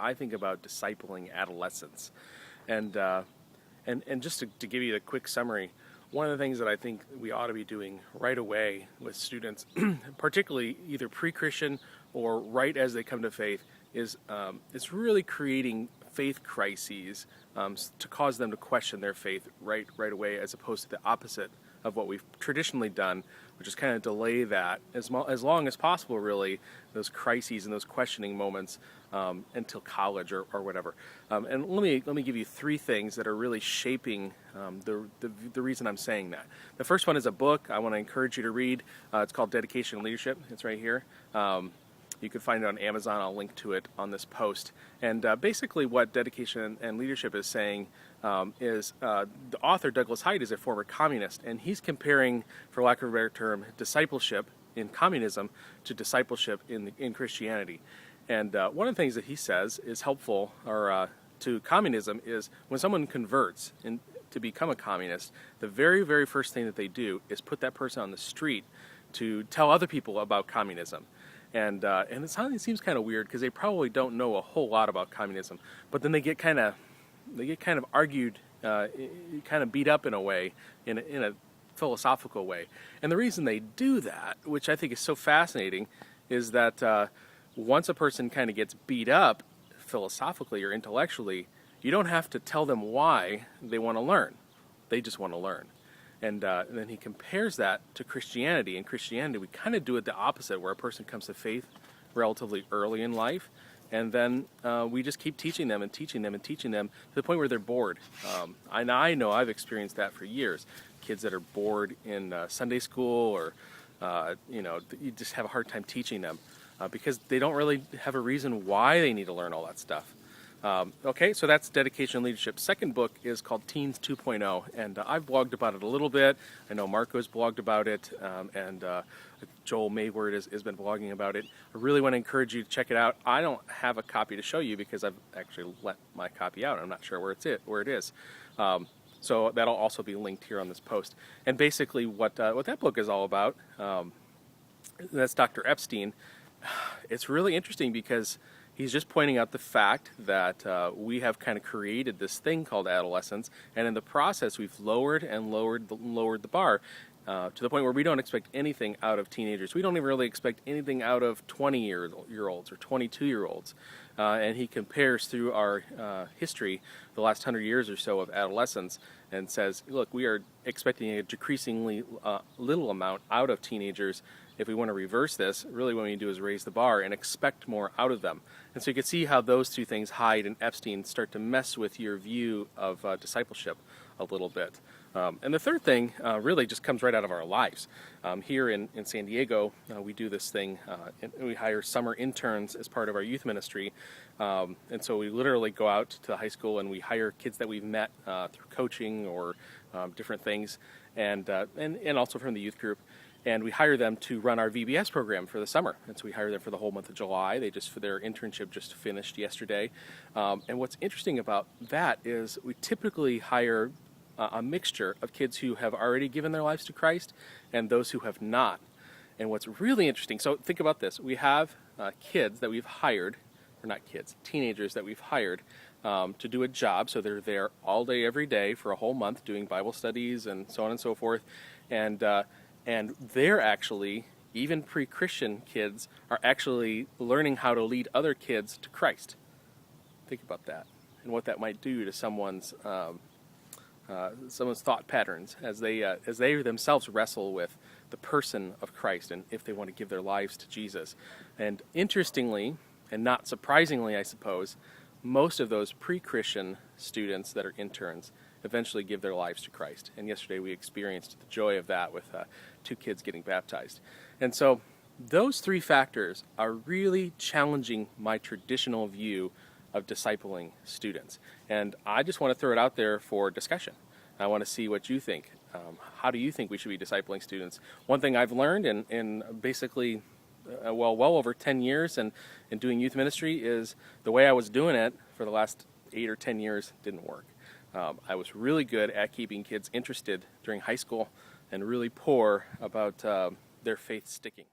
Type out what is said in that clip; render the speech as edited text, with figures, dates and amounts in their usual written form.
I think about discipling adolescents. And just to give you a quick summary, one of the things that I think we ought to be doing right away with students, particularly either pre-Christian or right as they come to faith, is it's really creating faith crises to cause them to question their faith right away, as opposed to the opposite of what we've traditionally done, which is kind of delay that as long as possible, really, those crises and those questioning moments until college or whatever. And let me give you three things that are really shaping the reason I'm saying that. The first one is a book I want to encourage you to read. It's called Dedication and Leadership. It's right here. You can find it on Amazon. I'll link to it on this post. And basically what Dedication and Leadership is saying is the author, Douglas Hyde, is a former communist, and he's comparing, for lack of a better term, discipleship in communism to discipleship in Christianity. And one of the things that he says is helpful to communism is when someone converts to become a communist, the very, very first thing that they do is put that person on the street to tell other people about communism. And it seems kind of weird because they probably don't know a whole lot about communism, but then they get kind of argued, kind of beat up in a way, in a philosophical way. And the reason they do that, which I think is so fascinating, is that once a person kind of gets beat up philosophically or intellectually, you don't have to tell them why they want to learn. They just want to learn. And then he compares that to Christianity. In Christianity, we kind of do it the opposite, where a person comes to faith relatively early in life, and then we just keep teaching them and teaching them and teaching them to the point where they're bored. I know I've experienced that for years. Kids that are bored in Sunday school, or you just have a hard time teaching them because they don't really have a reason why they need to learn all that stuff. Okay, so that's Dedication and Leadership. Second book is called Teens 2.0, and I've blogged about it a little bit. I know Marco's blogged about it, and Joel Mayward has been blogging about it. I really want to encourage you to check it out. I don't have a copy to show you because I've actually let my copy out. I'm not sure where it is. So that'll also be linked here on this post. And basically what that book is all about, that's Dr. Epstein. It's really interesting because he's just pointing out the fact that we have kind of created this thing called adolescence, and in the process we've lowered the bar to the point where we don't expect anything out of teenagers. We don't even really expect anything out of 20-year-olds or 22-year-olds. And he compares through our history, the last 100 years or so of adolescence, and says, look, we are expecting a decreasingly little amount out of teenagers. If we want to reverse this, really what we need to do is raise the bar and expect more out of them. And so you can see how those two things, Hyde and Epstein, start to mess with your view of discipleship a little bit. And the third thing really just comes right out of our lives. Here in San Diego, we do this thing, we hire summer interns as part of our youth ministry. And so we literally go out to the high school and we hire kids that we've met through coaching or different things, and also from the youth group. And we hire them to run our VBS program for the summer. And so we hire them for the whole month of July. Their internship just finished yesterday. And what's interesting about that is we typically hire a mixture of kids who have already given their lives to Christ and those who have not. And what's really interesting, so think about this. We have kids that we've hired, or not kids, teenagers that we've hired to do a job. So they're there all day, every day for a whole month doing Bible studies and so on and so forth. And they're actually, even pre-Christian kids, are actually learning how to lead other kids to Christ. Think about that and what that might do to someone's thought patterns as they themselves wrestle with the person of Christ and if they want to give their lives to Jesus. And interestingly, and not surprisingly, I suppose, most of those pre-Christian students that are interns eventually give their lives to Christ. And yesterday we experienced the joy of that with 2 kids getting baptized. And so those 3 factors are really challenging my traditional view of discipling students. And I just want to throw it out there for discussion. I want to see what you think. How do you think we should be discipling students? One thing I've learned in basically well over 10 years and in doing youth ministry is the way I was doing it for the last 8 or 10 years didn't work. I was really good at keeping kids interested during high school and really poor about their faith sticking.